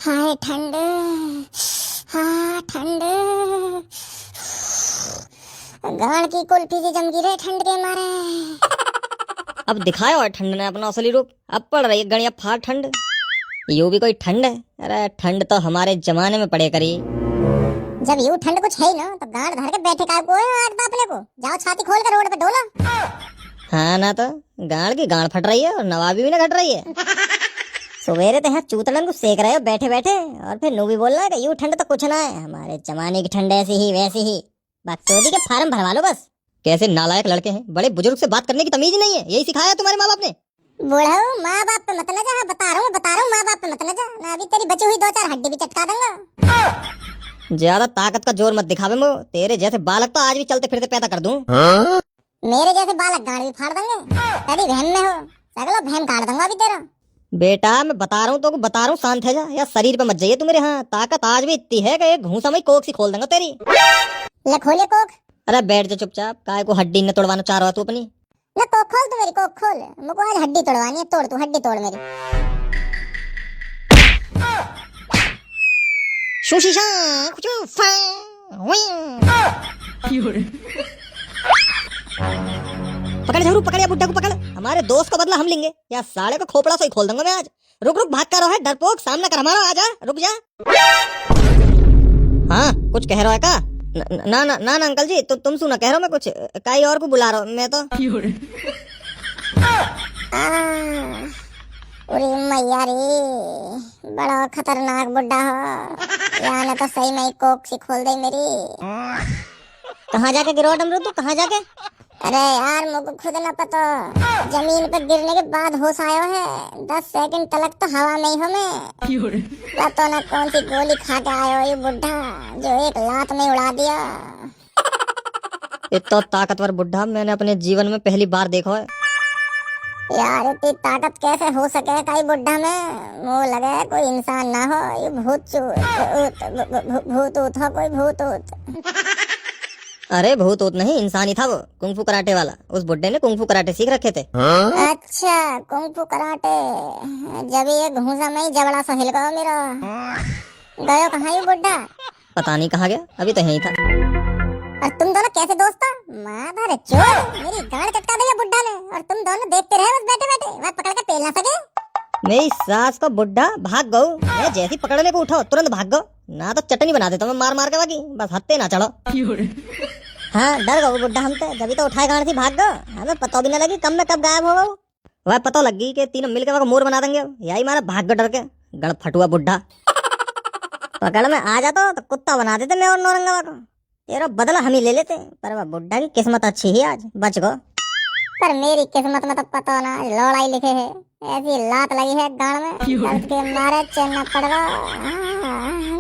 हाय ठंड, हाँ ठंड, गाड़ की कुल्फी सी जम गिरे ठंड के मारे। अब दिखाया और ठंड ने अपना असली रूप। अब पड़ रही है गणिया फाड़ ठंड। यूं भी कोई ठंड है? अरे ठंड तो हमारे जमाने में पड़े करी। जब यूं ठंड कुछ है ही ना तो गाड़ धर के बैठे काय को है आग अपने को। जाओ छाती खोल कर रोड पे ढोला। हाँ ना तो गाड़ की गाड़ फट रही है और नवाबी भी ना घट रही है। सवेरे तो यहाँ चूतड़न को सेक रहे हो बैठे बैठे और फिर नू भी बोल रहा है कि यूं ठंड तो कुछ ना है, हमारे जमाने की ठंड ऐसी ही वैसी ही। बकचोदी के फार्म भरवा लो बस। कैसे नालायक लड़के हैं, बड़े बुजुर्ग से बात करने की तमीज ही नहीं है। यही सिखाया तुम्हारे माँ बाप ने? बूढ़ा माँ बाप पे मत न जा। बता रहा हूँ माँ बाप पे मत न जा ना। अभी तेरी बची हुई 2-4 हड्डी भी चटका दूंगा। ज्यादा ताकत का जोर मत दिखावे मो। तेरे जैसे बालक तो आज भी चलते फिरते पैदा कर दूं। मेरे जैसे बालक गाड़ भी फाड़ देंगे। तेरी बहन में हो सगलो बहन काट दूंगा अभी तेरा। बेटा मैं बता रहा हूँ तो बता रहा हूँ, शांत है जा या शरीर पे मत जाइए तू मेरे। हाँ ताकत आज भी इतनी है कि एक घूसा में कोक सी खोल देंगे तेरी। ले खोले कोक। अरे बैठ जा चुपचाप, काय को हड्डी न तोड़वाना चाह रहा तू अपनी। ले कोक खोल तू मेरी कोक खोल। मुझको आज हड्डी तोड़वानी है। तोड़ तू हड्डी तोड़ मेरी। सुशीशा पकड़ झरू, पकड़ या बुड्ढा को पकड़। हमारे दोस्त का बदला हम लेंगे या साले को खोपड़ा से ही खोल दूंगा मैं आज। रुक रुक भाग कर रहा है डरपोक, सामना कर हमारा। आजा रुक जा। हाँ कुछ कह रहा है का? ना ना ना ना अंकल जी तुम सुना कह रहा हूँ मैं कुछ। कहीं और को बुला रहा हूँ मैं तो। अरे मैया रे बड़ा खतरनाक बुड्ढा हो। याने तो सही में कोक सी खोल दे मेरी। कहाँ जाके गिरो डमरू तू, कहाँ जाके? अरे यार मुझको खुद न पता। जमीन पे गिरने के बाद होश आया है। 10 सेकंड तलक तो हवा में ही हो मैं। पता न कौन सी गोली खा के आयो ये बुड्ढा जो एक लात में उड़ा दिया। इतना ताकतवर बुड्ढा मैंने अपने जीवन में पहली बार देखा है। यार इतनी ताकत कैसे हो सके कई बुड्ढा में? वो लगे कोई इंसान ना हो, ये भूत हो कोई भूत। अरे भूत ऊत नहीं, इंसान ही था वो, कुंफू कराटे वाला। उस बुड्ढे ने कुंफू कराटे सीख रखे थे। अच्छा कुंफू कराटे। जब ये घूसा में ही जबड़ा सा हिल गया मेरा। गयो कहाँ ये बुड्ढा? पता नहीं कहाँ गया, अभी तो यहीं था। और तुम दोनों कैसे दोस्त हो? माधर चोर मेरी गाड़ चटका दिया बुड्ढा ने और तुम दोनों देखते रहे बस बैठे बैठे। वह पकड़ के पेल ना सके। मेरी सास को बुड्ढा भाग गऊ। मैं जैसी पकड़ने को उठो तुरंत भाग गो। ना तो चटनी बना देता मैं मार मार के बाकी। बस हत्ते ना चढ़ो। हाँ डर गो बुड्ढा हमसे, जब तो उठाए गाड़ से भाग गो। हमें पता भी ना लगी कब में कब गायब हो गो। वह पता लगी कि तीनों मिलकर वह मोर बना देंगे। यही मारा भाग गो डर के। गड़ फटुआ बुड्ढा। पकड़ में आ जाता तो कुत्ता बना देते मैं और नौरंगा को। तेरा बदला हम ही ले लेते। पर वह बुड्ढा की किस्मत अच्छी ही आज बच गो। पर मेरी किस्मत में तो पता ना लौड़ाई लिखे है। ऐसी लात लगी है गाड़ में दर्द के मारे चैन न पड़ रहा।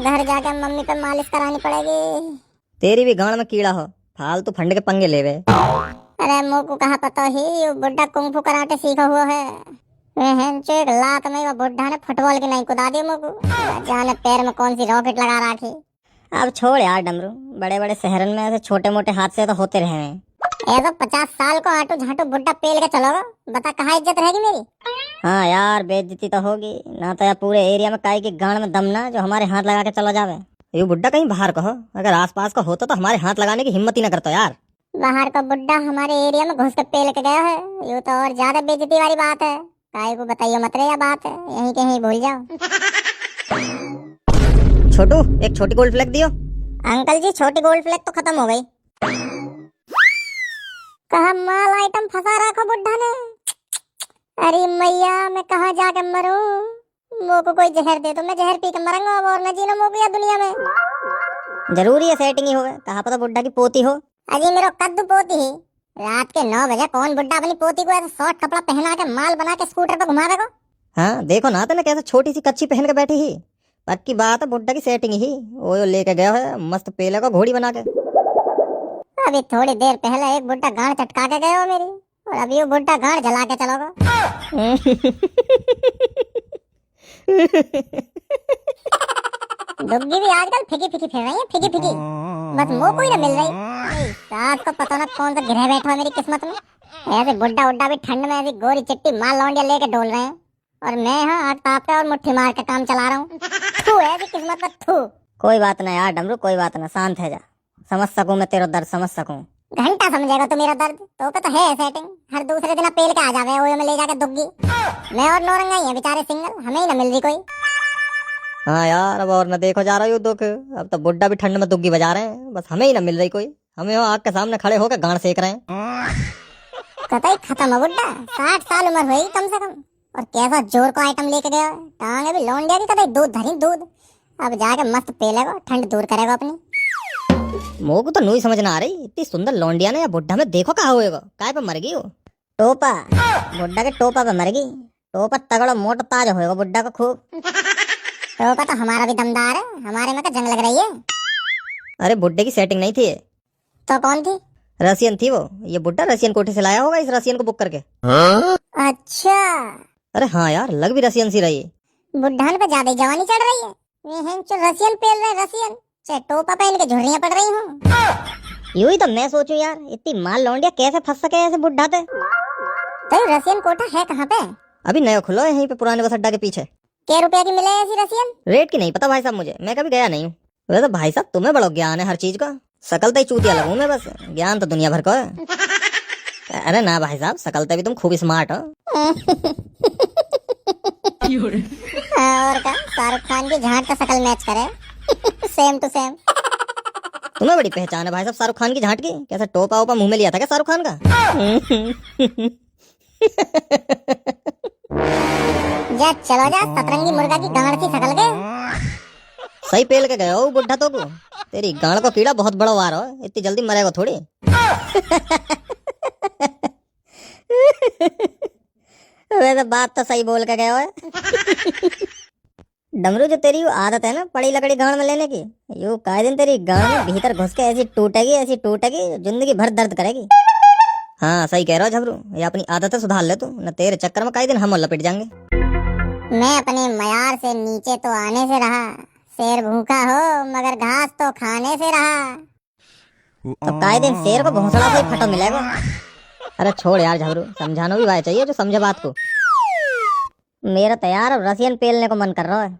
घर जाकर मम्मी पे मालिश करानी पड़ेगी। तेरी भी गाड़ में कीड़ा हो, फालतू फंड के पंगे लेवे। अरे मुझ को कहा पता ही ये बुड्ढा कुंफू कराटे सीखा हुआ है। एक लात में वो बुड्ढा ने फुटबॉल की नहीं कुदा दी मुझको। जाने पैर में कौन सी रॉकेट लगा रखी। अब छोड़ यार डमरू, बड़े बड़े शहरन में ऐसे छोटे मोटे हादसे तो होते रहे हैं। ऐसा 50 साल को आटू झाटू बुड्ढा पेल के चलोगा, बता कहाँ इज्जत रहेगी मेरी? हाँ यार बेइज्जती तो होगी ना। तो यार पूरे एरिया में काई की गाड़ में दम ना जो हमारे हाथ लगा के चला जावे। ये बुड्ढा कहीं बाहर का हो, अगर आसपास का होता तो हमारे हाथ लगाने की हिम्मत ही ना करता यार। बाहर का बुड्ढा हमारे एरिया में घुस के पेल के गया है, ये तो और ज्यादा बेइज्जती वाली बात है। काई को बताइए मत रे, या बात है यहीं कहीं भूल जाओ। छोटू एक छोटी गोल्ड फ्लैग दियो। अंकल जी छोटी गोल्ड फ्लैग तो खत्म हो गई। कहा माल आइटम फंसा रखा बुड्ढा ने। अरे मैया मैं कहाँ जाके मरूं? मो को कोई जहर दे तो मैं जहर पी के मरूंगा अब और न जीना मो को या दुनिया में। जरूरी है सेटिंग ही होवे, कहा पता बुड्ढा की पोती हो। अजी मेरा कद्दू पोती ही। रात के 9 बजे कौन बुड्ढा अपनी पोती को ऐसा शॉर्ट कपड़ा पहना के माल बना के स्कूटर पे घुमा देगा? हाँ देखो ना तेने कैसे छोटी सी कच्ची पहन के बैठी ही। पक्की बात है बुड्ढा की सेटिंग ही वो लेके गया है मस्त पेले का घोड़ी बना के। अभी थोड़ी देर पहले एक बुड्ढा गाड़ चटका के गया मेरी और अभी वो बुड्ढा गाड़ जला के चलोगा। डुग्गी भी आजकल फिकी फिकी फिर रही है, फिकी फिकी। बस मुंह कोई ना मिल रही। सास को पता ना कौन सा गिरह बैठा है मेरी किस्मत में। ऐसे बुड्ढा उड्ढा भी ठंड में ऐसी गोरी चिट्टी माल लौंडिया लेके डोल रहे हैं और मैं यहाँ आग ताप के और मुट्ठी मार के काम चला रहा हूँ। थू है ऐसी किस्मत पर थू। कोई बात ना यार डमरू, कोई बात ना, शांत है जा। समझ सकूं मैं तेरा दर्द, समझ सकूं। घंटा समझेगा तो मेरा दर्द तो पे तो है सेटिंग। हर दूसरे दिन पेल के आ जावे ओयो में ले जाके दुग्गी। मैं और नौरंगा ही है बेचारे सिंगल, हमें ही ना मिल रही कोई। हाँ यार, अब और न देखो जा रहा हूँ दुख। अब तो बुड्ढा भी ठंड में दुग्गी बजा रहे हैं, बस हमें ही ना मिल रही कोई। हमें आग के सामने खड़े होकर गांड सेक रहे हैं। कतई खत्म है बुड्ढा, 60 साल उम्र हुई कम से कम। और कैसा जोर को आइटम लेके गया है। टांगे भी लौंडिया की कतई दूध धरी दूध। अब जाके मस्त पेलेगा, ठंड दूर करेगा अपनी। मोह को तो नहीं समझ ना आ रही, इतनी सुंदर लौंडिया ने या बुड्ढा में देखो कहा होएगा, काय पे मर गई हो। टोपा, बुड्ढा के टोपा पे मर गई। टोपा तगड़ा मोटा ताज होएगा बुड्ढा का खूब। टोपा तो हमारा भी दमदार है, हमारे में का जंग लग रही है। अरे बुड्ढे की सेटिंग नहीं थी ये, तो कौन थी? रसियन थी वो। ये बुड्ढा रसियन कोठी से लाया होगा इस रसियन को बुक करके। अच्छा, अरे हाँ यार, लग भी रसियन सी रही है। बुड्ढान पे ज्यादा ही जवानी चढ़ रही है। ये हैं रसियन पेल रहे रसियन, चाहे टोपा पहन के झुर्रियां पड़ रही हूँ। यूं ही तो मैं सोचूं यार, इतनी माल लौंडिया कैसे फंस सके ऐसे बुड्ढा पे। तो रसियन कोठा है कहाँ पे? अभी नया खुला है यहीं पे पुराने बस अड्डा के पीछे। क्या रुपया की मिले ऐसी रसियन? रेट की नहीं पता भाई साहब मुझे, मैं कभी गया नहीं हूँ। वैसे भाई साहब तुम्हें बड़ा ज्ञान है हर चीज का। शकल तो ही चूतिया लगूं मैं, बस ज्ञान तो दुनिया भर का है। अरे ना भाई साहब, शकल तो भी तुम खूब स्मार्ट हो। और का शाहरुख खान की झांट का शकल मैच करे। Same to same. तुम्हें बड़ी पहचान है भाई साहब शाहरुख खान की झांट की। कैसा टोपा ओपा मुंह में लिया था क्या शाहरुख खान का? जा चलो जा, सतरंगी मुर्गा की गांड सी शकल के। सही पेल के गए हो बुड्ढा तो को। तेरी गांड को कीड़ा बहुत बड़ा वार हो, इतनी जल्दी मरेगा थोड़ी। वैसे बात तो सही बोल के गए हो। डमरू, जो तेरी आदत है ना पड़ी लकड़ी गांड में लेने की, यू काहे दिन तेरी गांड में भीतर घुस के ऐसी टूटेगी जिंदगी भर दर्द करेगी। हाँ सही कह रहा हो झबरू, ये अपनी आदतें सुधार ले तू, न तेरे चक्कर में कई दिन हम लपेट जाएंगे। मैं अपने मयार से नीचे तो आने से रहा। शेर भूखा हो मगर घास तो खाने से रहा। तो कई दिन शेर को भोंसड़ा से ही फटो मिलेगा। अरे छोड़ यार झबरू, समझाना भी भाई चाहिए जो समझे बात को। मेरा तो यार अब रसियन पेलने को मन कर रहा है।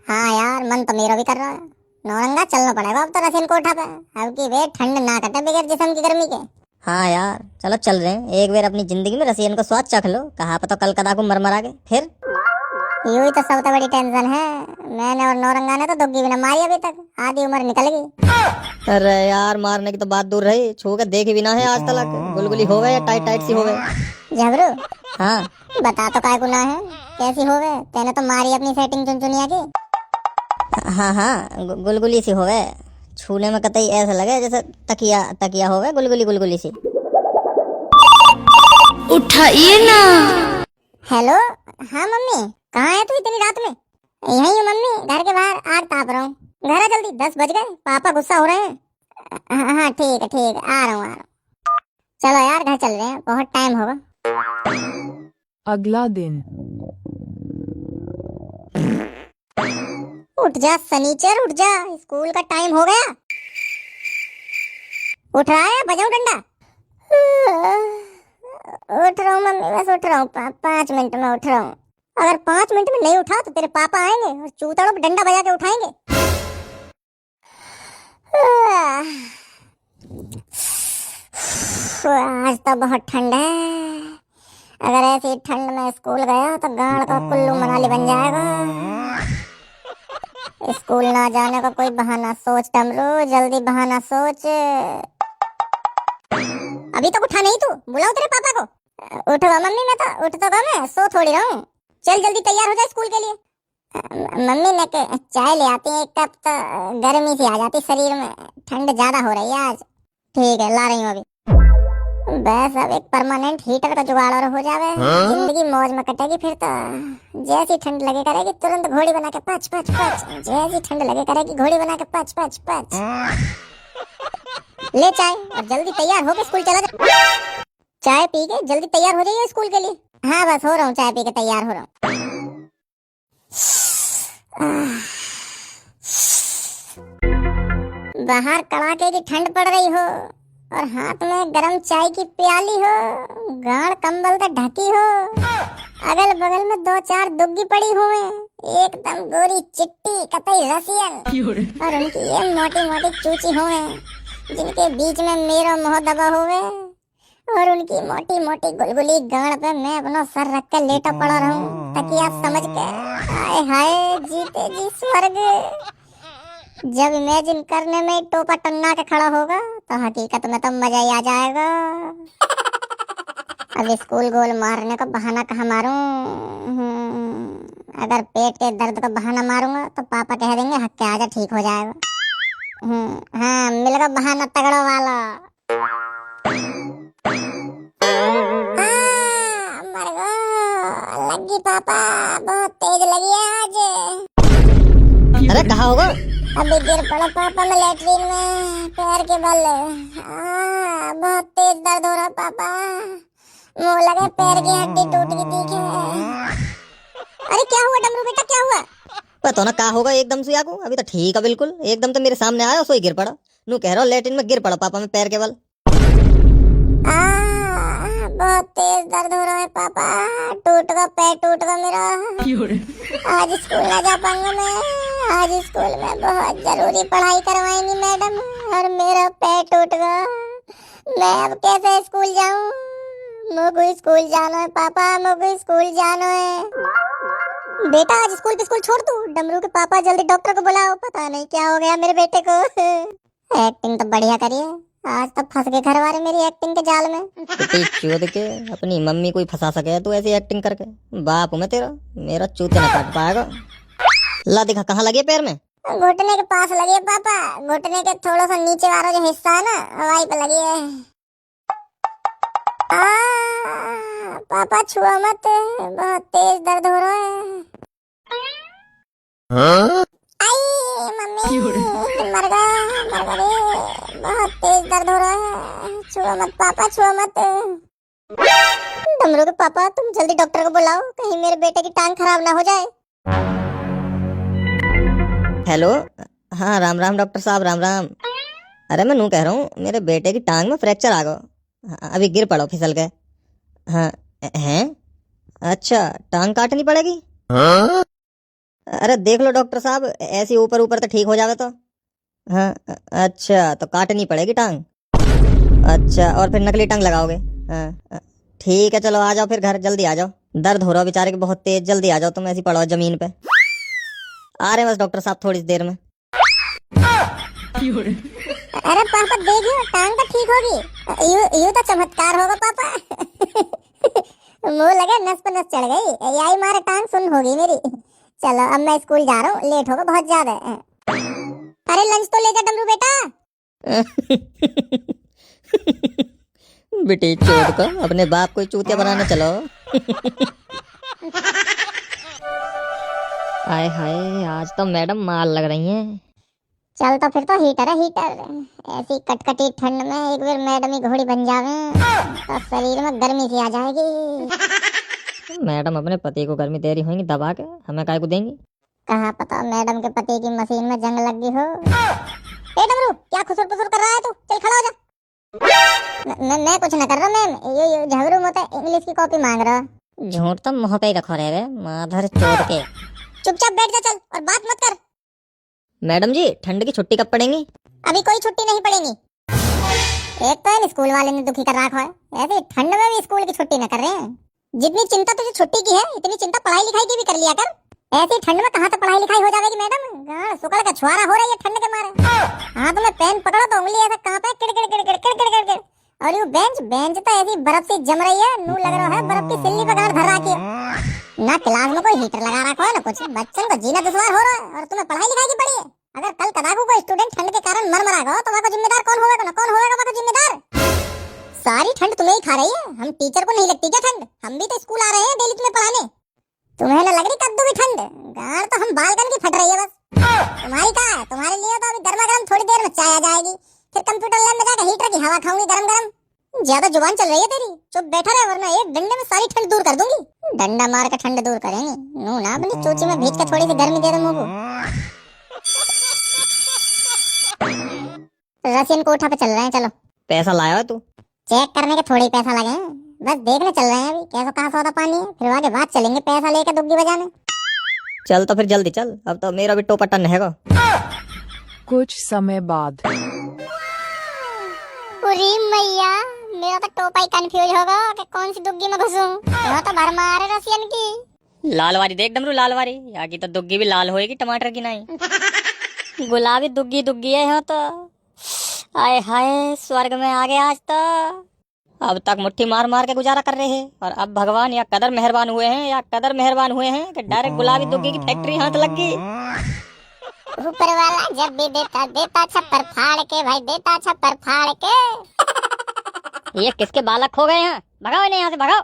हाँ यार, मन तो मेरा भी कर रहा है। नौरंगा चलना पड़ेगा अब तो रसियन कोठा पे। अब की वे ठंड ना कटे बगैर जिस्म की गर्मी के। हाँ यार चलो चल रहे हैं, एक बार अपनी जिंदगी में रसियन को स्वाद चख लो, कहा पता कल कदा को मर के फिर। यूं ही तो सबसे बड़ी टेंशन है। मैंने और नौरंगा ने तो दुग्गी भी न मारी अभी तक, आधी उम्र निकल गई। अरे यार मारने की तो बात दूर रही, छू के देखे भी ना है आज तक। गुलगुली हो गए या टाइट टाइट सी हो गए। झबरू, हाँ बता तो काय गुनाह है, कैसी हो गए? तेने तो मारी अपनी सेटिंग चुनचुनिया की। हाँ गुलगुली सी हो गए, छूने में कतई ऐसा लगे जैसे तकिया हो गए, गुलगुली सी। उठाइए ना। हेलो, हाँ मम्मी, कहाँ है तू इतनी रात में? यहीं हूँ मम्मी, घर के बाहर आग ताप रहा हूँ। घर आ जल्दी, 10 बज गए, पापा गुस्सा हो रहे हैं। हाँ ठीक है, आ रहा हूँ। चलो यार घर चल रहे हैं, बहुत टाइम होगा। अगला दिन। उठ जा सनीचर, उठ जा, स्कूल का टाइम हो गया। उठ रहा है, बजाऊं डंडा? उठ रहा हूँ मम्मी, बस उठ रहा हूँ, 5 मिनट में उठ रहा हूँ। अगर 5 मिनट में नहीं उठा तो तेरे पापा आएंगे और चूतड़ों पे डंडा बजा के उठाएंगे। आज तो बहुत ठंड है। अगर ऐसी ठंड में स्कूल गया तो गाड़ का कुल्लू मनाली बन जाएगा। स्कूल ना जाने का कोई बहाना सोच डमरू, जल्दी बहाना सोच। अभी तक उठा नहीं तू, बुलाओ तेरे पापा को। उठ गया मम्मी, मैं तो उठ तो गया, मैं सो थोड़ी रहा हूँ। चल जल्दी तैयार हो जा स्कूल के लिए। मम्मी ने चाय ले आती है 1 कप, तो गर्मी सी आ जाती शरीर में, ठंड ज्यादा हो रही है आज। ठीक है, ला रही हूँ अभी। बस अब एक परमानेंट हीटर का जुगाड़ और हो जावे, जिंदगी मौज में कटेगी फिर तो। जैसी ठंड लगे करेगी तुरंत घोड़ी बना के पच पच पच, जैसी ठंड लगे करेगी घोड़ी बना के पच पच पच। ले चाय और जल्दी तैयार होके स्कूल चला जा। चाय पी के जल्दी तैयार हो जाइए स्कूल के लिए। हाँ बस हो रहा हूँ, चाय पी के तैयार हो रहा हूँ। बाहर कड़ाके की ठंड पड़ रही हो और हाथ में गरम चाय की प्याली हो, गाढ़ कंबल से ढकी हो, अगल बगल में 2-4 दुग्गी पड़ी हुए, एकदम गोरी चिट्टी कतई रसियन, और उनकी ये मोटी मोटी चूची हुए, जिनके बीच में मेरा मुंह दबा हुए, और उनकी मोटी मोटी गुलगुली गाड़ पे मैं अपना सर रख के लेटा पड़ा रहूं तकिया समझ के। हाय हाय जीते जी स्वर्ग। जब इमेजिन करने में टोपा टन्ना के खड़ा होगा तो हकीकत में तो मजा ही आ जाएगा। अब स्कूल गोल मारने का बहाना कहाँ मारूं? अगर पेट के दर्द का बहाना मारूंगा तो पापा कह देंगे हक के आजा ठीक हो जाएगा। हाँ मिल गया बहाना तगड़ा वाला। मर गया, लगी पापा, बहुत तेज लगी है आज। अरे कहाँ होगा? अभी गिर पड़ा पापा मैं लैट्रिन में, पैर के बल। बहुत तेज दर्द हो रहा पापा, मुंह लगे पैर की हड्डी टूट गई दिखे। अरे क्या हुआ डमरू बेटा, क्या हुआ? पता ना क्या होगा, एकदम से आगू अभी तो ठीक है बिल्कुल, एकदम तो मेरे सामने आया सोई गिर पड़ा। नू कह रहा हूँ लेटिन में गिर पड़ा पापा में पैर के बल। बहुत तेज दर्द हो रहा है पापा, टूट गया पैर, टूट गया मेरा। आज स्कूल ना जा पाऊंगा मैं। आज स्कूल में बहुत जरूरी पढ़ाई करवाएंगी मैडम, और मेरा पैर टूट गया। मैं अब कैसे स्कूल जाऊं? मुझे स्कूल जाना है पापा, मुझे स्कूल जाना है। बेटा आज स्कूल छोड़ तू। डमरू के पापा जल्दी डॉक्टर को बुलाओ, पता नहीं क्या हो गया मेरे बेटे को। एक्टिंग तो बढ़िया करिए, आज तक फंस गए घर वाले मेरी एक्टिंग के जाल में। चूत के अपनी मम्मी को ही फंसा सके तू ऐसी एक्टिंग करके। बाप हूँ मैं तेरा, मेरा चूते न काट पाएगा। ला दिखा कहाँ लगी पैर में? घुटने के पास लगी है पापा, घुटने के थोड़ा सा नीचे वाला जो हिस्सा है ना वहीं पे लगी है। पापा छुआ मत, बहुत तेज दर्द हो रहा है। आई मम्मी, मर गया रे, बहुत तेज दर्द हो रहा है। छुआ मत पापा, छुआ मत। डमरू के पापा तुम जल्दी डॉक्टर को बुलाओ, कहीं मेरे बेटे की टांग खराब ना हो जाए। हेलो, हाँ राम राम डॉक्टर साहब, राम राम। अरे मैं नू कह रहा हूँ मेरे बेटे की टांग में फ्रैक्चर आ गया, अभी गिर पड़ो फिसल के। हाँ हैं? अच्छा टांग काटनी पड़ेगी? अरे देख लो डॉक्टर साहब, ऐसे ऊपर ऊपर तो ठीक हो जावे तो। हाँ अच्छा तो काटनी पड़ेगी टांग। अच्छा और फिर नकली टांग लगाओगे? हाँ ठीक है, चलो आ जाओ फिर घर, जल्दी आ जाओ। दर्द हो रहा बेचारे के बहुत तेज, जल्दी आ जाओ तुम, ऐसी पड़ो जमीन पे। आ रहे बस डॉक्टर साहब थोड़ी देर में। अरे पापा देखियो टांग तो ठीक होगी, यू तो चमत्कार होगा पापा। मुंह लगे नस पे नस चढ़ गई, यही मारे टांग सुन होगी मेरी। चलो अब मैं स्कूल जा रहा हूँ, लेट होगा बहुत ज्यादा। अरे लंच तो ले जा डमरू बेटा। बेटे चोद को अपने बाप को चूतिया बनाने चलो। आय हाय आज तो मैडम माल लग रही हैं। चल तो फिर तो हीटर है हीटर, ऐसी कटकटी ठंड में एक बार मैडम ही घोड़ी बन जावे तो शरीर में गर्मी सी आ जाएगी। मैडम अपने पति को गर्मी दे रही होंगी दबा के, हमें काय को देंगी? कहाँ पता मैडम के पति की मशीन में जंग लग गई हो। ए डमरू क्या खुसुर पुसुर कर रहा है तू, चल खड़ा हो जा। मैं कुछ न कर रहा मैम, ये झगड़ू मत इंग्लिश की कॉपी मांग रहा। झूठ तो मुंह पे ही रखो रे माधर चोद के। चुपचाप बैठ जा चल, और बात मत कर। मैडम जी ठंड की छुट्टी कब पड़ेगी? अभी कोई छुट्टी नहीं पड़ेगी। एक तो स्कूल वाले ने दुखी कर रखा है, ऐसे ठंड में भी स्कूल की छुट्टी न कर रहे हैं। जितनी चिंता तुझे छुट्टी की है इतनी चिंता पढ़ाई लिखाई की भी कर लिया कर। ऐसी ठंड में कहाँ से पढ़ाई लिखाई हो जाएगी मैडम, गाड़ सुकड़ का छुआरा हो रही है ठंड के मारे। हाथ में पेन पकड़ो तो उंगली ऐसा कहाँ पे किड़ किड़ किड़ किड़ किड़ किड़ किड़। और ये बेंच तो ऐसी बर्फ सी जम रही है, नू लग रहा है बर्फ की सिल्ली पे गाड़ धर रखी है। ना क्लास में कोई हीटर लगा रखा है ना कुछ, बच्चों को जीना दुश्वार हो रहा है और तुम्हें पढ़ाई लिखाई की पड़ी है। अगर कल कदाकू कोई स्टूडेंट ठंड के कारण मर मरा तो वहाँ जिम्मेदार कौन होगा ना, कौन होगा वहाँ जिम्मेदार? सारी ठंड तुम्हें ही खा रही है, हम टीचर को नहीं लगती क्या ठंड? हम भी तो स्कूल आ रहे हैं डेली तुम्हें पढ़ाने। तुम्हें ना लग रही कद्दू की ठंड, गाड़ तो हम बालकन की फट रही है बस। तुम्हारी कहाँ है? तुम्हारे लिए तो अभी गर्मा गर्म थोड़ी देर में चाय आ जाएगी, फिर कंप्यूटर लैब में जाकर हीटर की हवा खाऊंगी गरम गरम। ज्यादा जुबान चल रही है तेरी, चुप बैठा रहे वरना एक डंडे में सारी ठंड दूर कर दूंगी। डंडा मार के ठंड दूर करेंगे, नू ना अपनी चोची में भीज के थोड़ी सी गर्मी दे दो मुंह को। रसियन कोठा पे चल रहे हैं, चलो। पैसा लाया है तू? चेक करने के थोड़े ही पैसा लगे हैं, बस देखने चल रहे हैं अभी कैसा कहाँ सौदा पानी है, फिर आगे बात चलेंगे पैसा लेकर दुग्गी बजाने। चल तो फिर जल्दी चल, अब तो मेरा भी टोपा टन हैगा। कुछ समय बाद। पूरी मैया, मेरा तो टोपा ही कंफ्यूज होगा कि कौन सी दुग्गी में घुसूं। यह तो भर मारे रसियन की। लाल वाली देख डमरू, लाल वाली। यहाँ की तो दुग्गी भी लाल होएगी, टमाटर की नहीं। गुलाबी दुग्गी दुग्गी है यहाँ तो। आए हाय, स्वर्ग में आ गए आज तो। अब तक मुट्ठी मार मार के गुजारा कर रहे हैं, और अब भगवान या कदर मेहरबान हुए हैं कि डायरेक्ट गुलाबी दुग्गी की फैक्ट्री हाथ लग गई। ऊपर वाला जब भी देता छप्पर फाड़ के, भाई देता छप्पर फाड़ के। ये किसके बालक खो गए हैं? भगाओ इन्हें यहाँ से, भगाओ।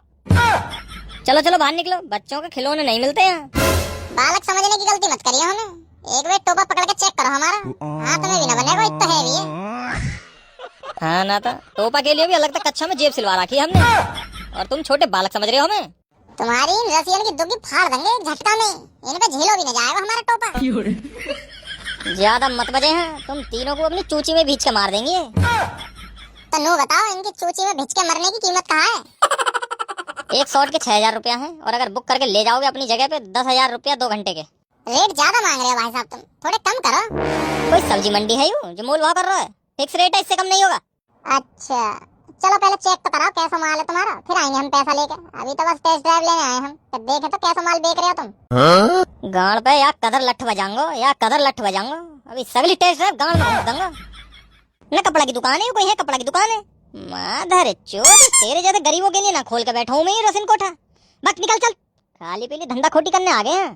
चलो चलो बाहर निकलो, बच्चों के खिलौने नहीं मिलते हैं। बालक समझने की गलती मत करिए हमें। एक बार टोपा पकड़ के चेक करो हमारा, हाथ में भी ना बनेगा, इतना हैवी है। हाँ ना था, टोपा के लिए भी अलग तक कक्षा में जेब सिलवा रखी है हमने, और तुम छोटे बालक समझ रहे हो हमें। तुम्हारी इन रसियन की दुग्गी फाड़ देंगे एक झटका में, इन पे झेलो भी न जाएगा हमारा टोपा। ज्यादा मत बजे हैं, तुम तीनों को अपनी चूची में भींच के मार देंगे। तो नो बताओ, इनकी चूची में भिज के मरने की कीमत कहाँ है? एक शॉट के 6,000 रुपया है, और अगर बुक करके ले जाओगे अपनी जगह पे 10,000 रुपया 2 घंटे के। रेट ज्यादा मांग रहे हो भाई साहब, तुम थोड़े कम करो। कोई सब्जी मंडी है यूं जो मोल भाव कर रहा है? फिक्स रेट है, इससे कम नहीं होगा। अच्छा चलो पहले चेक तो कराओ कैसा माल है तुम्हारा, फिर आएंगे हम पैसा लेके। अभी तो बस टेस्ट ड्राइव लेने आए हम, तो देखे तो कैसा माल बेच रहे हो तुम। गाड़ पे या कदर लठ बजाऊंगा, अभी सगली टेस्ट ड्राइव गाड़ में घुस दूंगा। न कपड़ा की दुकान है, कोई है कपड़ा की दुकान है? माधर चोद, तेरे जैसे गरीबों के लिए ना खोल के बैठा हूँ मैं ये रसिन कोठा। बस निकल चल, खाली पीली धंधा खोटी करने आ गए हैं।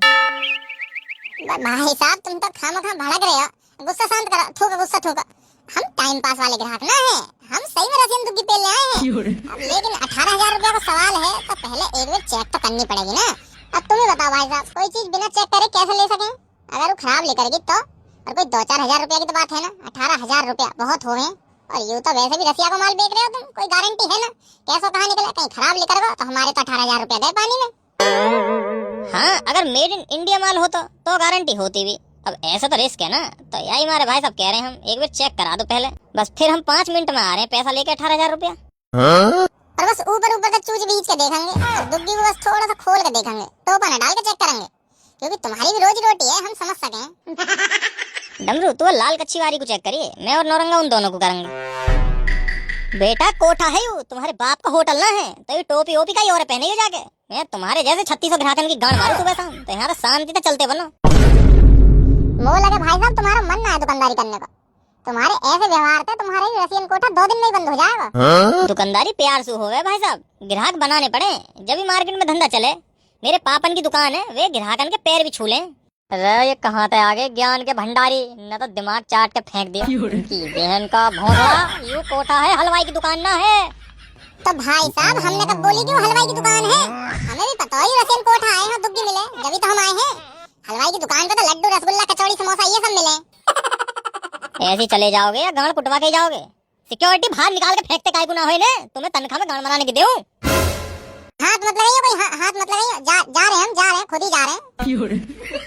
भाई साहब तुम तो खामखा भड़क रहे हो, गुस्सा शांत करो, थूका गुस्सा थूका। हम टाइम पास वाले ग्राहक ना है, हम सही में रसियन दुग्गी पे ले आए हैं। अब लेकिन 18,000 रुपया का सवाल है, तो पहले एक बार चेक तो करनी पड़ेगी ना। अब तुम ही बताओ भाई साहब, कोई चीज बिना चेक करे कैसे ले सकें? अगर वो खराब लेकरगी तो, और कोई 2-4 हजार रुपया की तो बात है ना। 18,000 रुपया बहुत हो गए, और यूं तो वैसे भी रसिया को माल बेच रहे हो तुम, कोई गारंटी है ना? कैसा कहाँ निकला, कहीं खराब लेकर गो तो हमारे तो 18,000 रुपया गए पानी में। हाँ, अगर मेड इन इंडिया माल होता तो गारंटी होती भी। अब ऐसा तो रिस्क है ना, तो यही हमारे भाई साहब कह रहे हैं, हम एक बार चेक करा दो पहले, बस फिर हम 5 मिनट में आ रहे हैं पैसा लेके 18,000 रुपया। और बस ऊपर तक चूज बीच के देखेंगे, और दुग्गी को बस थोड़ा सा खोल के देखेंगे, टोपा न डाल के चेक करेंगे, क्योंकि तुम्हारी भी रोजी रोटी है, हम समझ सकें। डमरू तू लाल कच्ची वारी को चेक करिए, मैं और नौरंगा उन दोनों को करेंगे। बेटा कोठा है यू, तुम्हारे बाप का होटल ना है, तो ये टोपी ओपी का ही और पहने जाके। मैं तुम्हारे जैसे 3600 ग्राहकन की गांड मारू सुबह शाम, तो यहाँ शांति से चलते बनो। वो लगे भाई साहब तुम्हारा मन ना है दुकानदारी करने का, तुम्हारे ऐसे व्यवहार से तुम्हारे रसियन कोठा 2 दिन में ही बंद हो जाएगा। दुकानदारी प्यार से होवे भाई साहब, ग्राहक बनाने पड़े, जब भी मार्केट में धंधा चले। मेरे पापन की दुकान है, वे ग्राहकन के पैर भी छू लें। अरे ये कहाँ से आगे ज्ञान के भंडारी, न तो दिमाग चाट के फेंक दिया कि बहन का भौंकड़ा। यू कोठा है, हलवाई की दुकान ना है। तो भाई साहब हमने कब बोली कि वो हलवाई की दुकान है? हमें भी पता है रसियन कोठा आए हैं, दुग्गी मिले, जब तो हम आए हैं। हलवाई की दुकान पे तो लड्डू रसगुल्ला कचौड़ी समोसा ये सब मिले। ऐसे चले जाओगे या गांड कुटवा के जाओगे? सिक्योरिटी बाहर निकाल के फेंकते काहे को ना होए ने, तुम्हें तनख्वाह में गांड बनाने की देऊं? हाथ मत लगाइए, कोई हाथ मत लगाइए, जा रहे हैं, खुद ही जा रहे हैं।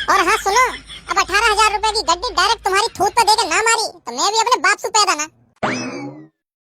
और हाँ सुनो, अब 18,000 रुपए की गड्डी डायरेक्ट तुम्हारी थूत पे देके ना मारी तो मैं भी अपने बाप से पैदा ना।